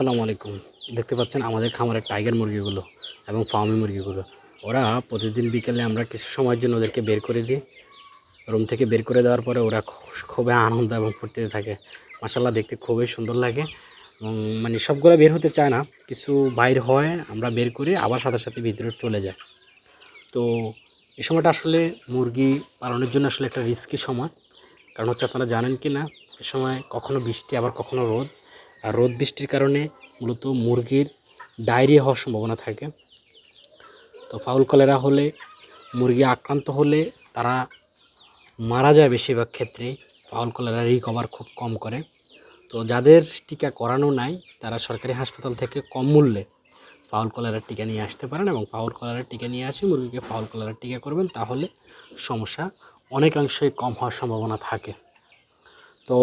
আসসালামু আলাইকুম। দেখতে পাচ্ছেন আমাদের খামারের টাইগার মুরগিগুলো এবং ফার্মি মুরগিগুলো। ওরা প্রতিদিন বিকেলে আমরা কিছু সময়ের জন্য ওদেরকে বের করে দিই। রুম থেকে বের করে দেওয়ার পরে ওরা খুবই আনন্দ এবং ফুর্তিতে থাকে। মাশাআল্লাহ দেখতে খুবই সুন্দর লাগে এবং মানে সবগুলো বের হতে চায় না, কিছু বাইর হয়, আমরা বের করি আবার সাথে সাথে ভিতরে চলে যায়। তো এই সময়টা আসলে মুরগি পালনের জন্য আসলে একটা রিস্কি সময়। কারণ হচ্ছে আপনারা জানেন কি না, এ সময় কখনো বৃষ্টি আবার কখনো রোদ। আর রোদ বৃষ্টির কারণে মূলত মুরগির ডায়রিয়া হওয়ার সম্ভাবনা থাকে। তো ফাউল কলেরা হলে, মুরগি আক্রান্ত হলে তারা মারা যায় বেশিরভাগ ক্ষেত্রেই। ফাউল কলেরা রিকভার খুব কম করে। তো যাদের টিকা করানো নাই তারা সরকারি হাসপাতাল থেকে কম মূল্যে ফাউল কলেরার টিকা নিয়ে আসতে পারেন এবং ফাউল কলেরার টিকা নিয়ে আসি মুরগিকে ফাউল কলেরার টিকা করবেন, তাহলে সমস্যা অনেকাংশই কম হওয়ার সম্ভাবনা থাকে। তো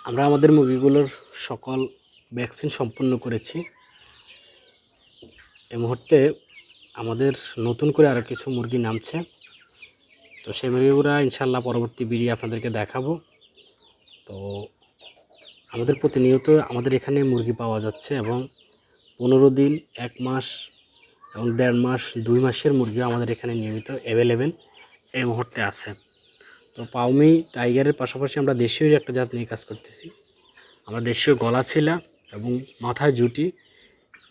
আমরা আমাদের মুরগিগুলোর সকল ভ্যাকসিন সম্পন্ন করেছি। এই মুহূর্তে আমাদের নতুন করে আরও কিছু মুরগি নামছে। তো সেই মুরগিগুলো ইনশাল্লাহ পরবর্তী ভিডিও আপনাদেরকে দেখাবো। তো আমাদের প্রতিনিয়ত আমাদের এখানে মুরগি পাওয়া যাচ্ছে এবং 15 দিন, 1 মাস এবং 1.5 মাস, 2 মাসের মুরগিও আমাদের এখানে নিয়মিত অ্যাভেলেবেল এই মুহূর্তে আছে। তো পাউমি টাইগারের পাশাপাশি আমরা দেশীয় একটা জাত নিয়ে কাজ করতেছি। আমরা দেশীয় গলাছিলা এবং মাথায় জুটি,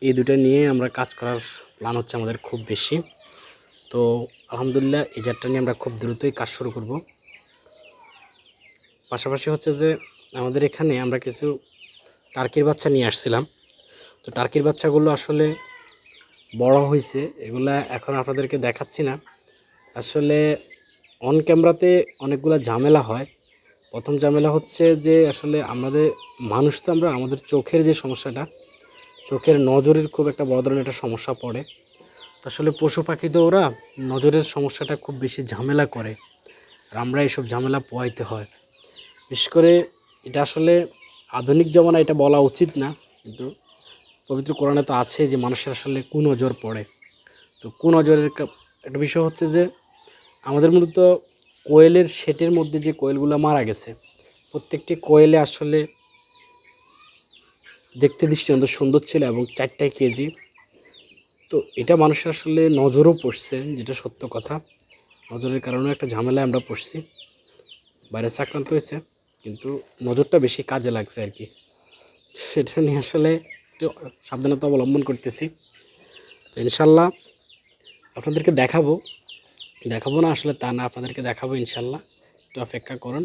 এই দুটো নিয়ে আমরা কাজ করার প্ল্যান হচ্ছে আমাদের খুব বেশি। তো আলহামদুলিল্লাহ এই জাতটা নিয়ে আমরা খুব দ্রুতই কাজ শুরু করব। পাশাপাশি হচ্ছে যে আমাদের এখানে আমরা কিছু টার্কির বাচ্চা নিয়ে আসছিলাম। তো টার্কির বাচ্চাগুলো আসলে বড় হয়েছে, এগুলা এখন আপনাদেরকে দেখাচ্ছি না। আসলে অন ক্যামেরাতে অনেকগুলো ঝামেলা হয়। প্রথম ঝামেলা হচ্ছে যে আসলে মানুষ তো আমরা আমাদের চোখের যে সমস্যাটা, চোখের নজরের খুব একটা বড় ধরনের একটা সমস্যা পড়ে। তো আসলে পশু পাখি তো ওরা নজরের সমস্যাটা খুব বেশি ঝামেলা করে, আর আমরা এইসব ঝামেলা পোহাইতে হয়। বিশেষ করে এটা আসলে আধুনিক জমানায় এটা বলা উচিত না, কিন্তু পবিত্র কোরআনে তো আছে যে মানুষের আসলে কুনজর পড়ে। তো কুনজরের একটা বিষয় হচ্ছে যে আমাদের মূলত কোয়েলের শেটের মধ্যে যে কোয়েলগুলো মারা গেছে, প্রত্যেকটি কোয়েলে আসলে দেখতে দৃষ্টান্ত সুন্দর ছিল এবং 4টা কেজি। তো এটা মানুষের আসলে নজরও পড়ছে, যেটা সত্য কথা। নজরের কারণে একটা ঝামেলায় আমরা পড়ছি, ভাইরাস আক্রান্ত হয়েছে, কিন্তু নজরটা বেশি কাজে লাগছে আর কি। সেটা নিয়ে আসলে একটু সাবধানতা অবলম্বন করতেছি। তো ইনশাল্লাহ আপনাদেরকে দেখাবো না আসলে তা না, আপনাদেরকে দেখাবো ইনশাল্লাহ, একটু অপেক্ষা করুন।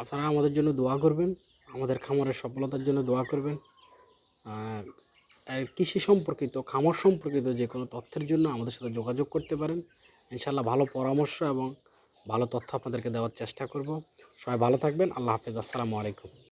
আপনারা আমাদের জন্য দোয়া করবেন, আমাদের খামারের সফলতার জন্য দোয়া করবেন। আর কৃষি সম্পর্কিত, খামার সম্পর্কিত যে কোনো তথ্যের জন্য আমাদের সাথে যোগাযোগ করতে পারেন। ইনশাল্লাহ ভালো পরামর্শ এবং ভালো তথ্য আপনাদেরকে দেওয়ার চেষ্টা করব। সবাই ভালো থাকবেন। আল্লাহ হাফেজ। আসসালামু আলাইকুম।